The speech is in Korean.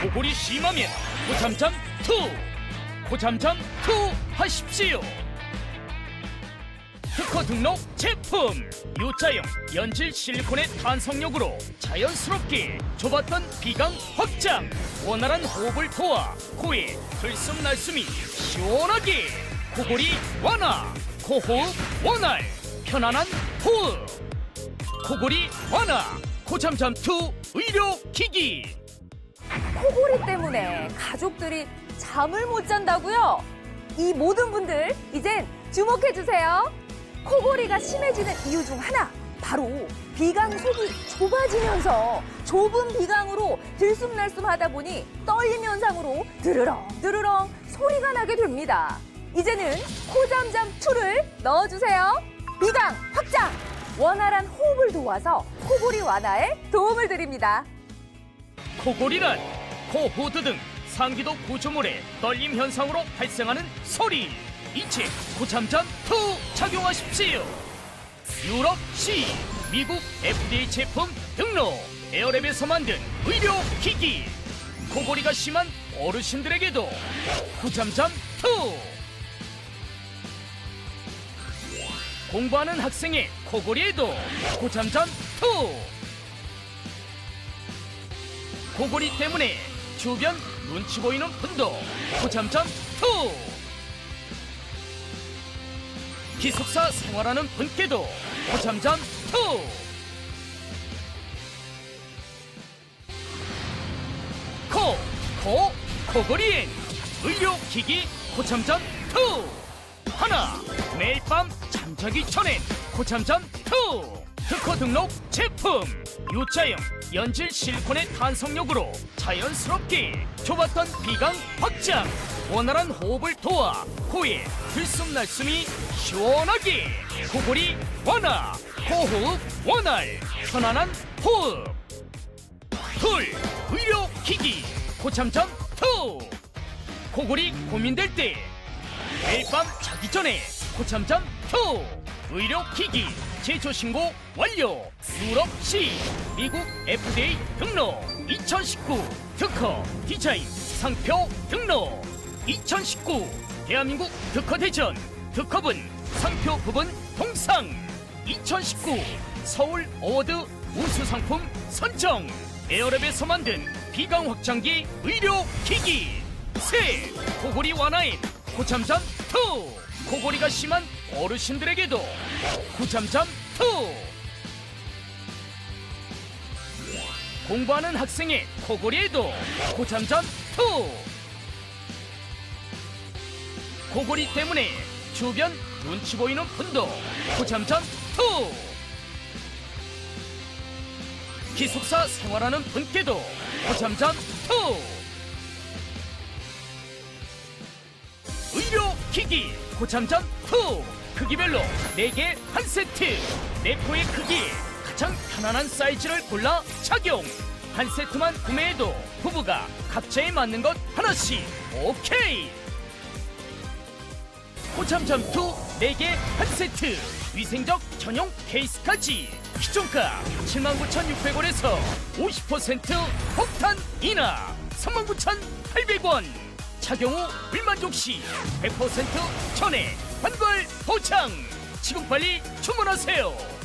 코골이 심하면 고참잠 2, 고참잠 2 하십시오. 특허 등록 제품 U자형 연질 실리콘의 탄성력으로 자연스럽게 좁았던 비강 확장, 원활한 호흡을 도와 코에 들숨날숨이 시원하게, 코골이 완화, 코호흡 원활, 편안한 호흡, 코골이 완화 고참잠2 의료기기. 코골이 때문에 가족들이 잠을 못 잔다고요? 이 모든 분들 이젠 주목해주세요. 코골이가 심해지는 이유 중 하나, 바로 비강 속이 좁아지면서 좁은 비강으로 들숨날숨 하다 보니 떨림 현상으로 드르렁 드르렁 소리가 나게 됩니다. 이제는 코잠잠2를 넣어주세요. 비강 확장, 원활한 호흡을 도와서 코골이 완화에 도움을 드립니다. 코골이란 코, 후드 등 상기도 구조물의 떨림 현상으로 발생하는 소리. 이체 고참잠2 착용하십시오. 유럽 C, 미국 FDA 제품 등록, 에어랩에서 만든 의료기기. 코골이가 심한 어르신들에게도 고참잠2, 공부하는 학생의 코골이에도 고참잠2. 코골이 때문에 주변 눈치 보이는 분도 고참잠2. 기숙사 생활하는 분께도 고참잠2. 코골이엔 의료기기 고참잠2 하나. 매일 밤 잠자기 전엔 고참잠2. 특허 등록 제품 U자형 연질 실리콘의 탄성력으로 자연스럽게 좁았던 비강 확장, 원활한 호흡을 도와 코에 들숨날숨이 시원하게, 코골이 완화, 코호흡 원활, 편안한 호흡. 둘. 의료기기 고참잠2. 코골이 고민될 때 매일 밤 자기 전에 고참잠2 의료기기 제조신고 완료. 유럽 C, 미국 FDA 등록, 2019 특허 디자인 상표 등록, 2019 대한민국 특허대전 특허분 상표 부분 동상, 2019 서울 어워드 우수상품 선정, 에어랩에서 만든 비강 확장기 의료기기. 셋. 코골이 완화엔 고참잠2. 코골이가 심한 어르신들에게도 고참잠2. 공부하는 학생의 코골이에도 고참잠2. 코골이 때문에 주변 눈치 보이는 분도 고참잠2. 기숙사 생활하는 분께도 고참잠2. 의료기기 고참잠2 크기별로 4개 한 세트. 내 코의 크기에 가장 편안한 사이즈를 골라 착용. 한 세트만 구매해도 부부가 각자에 맞는 것 하나씩 오케이. 고참잠2 4개 한 세트, 위생적 전용 케이스까지. 기존가 79,600원에서 50% 폭탄 인하 39,800원. 착용 후 불만족 시 100% 전액 환불 보장. 지금 빨리 주문하세요.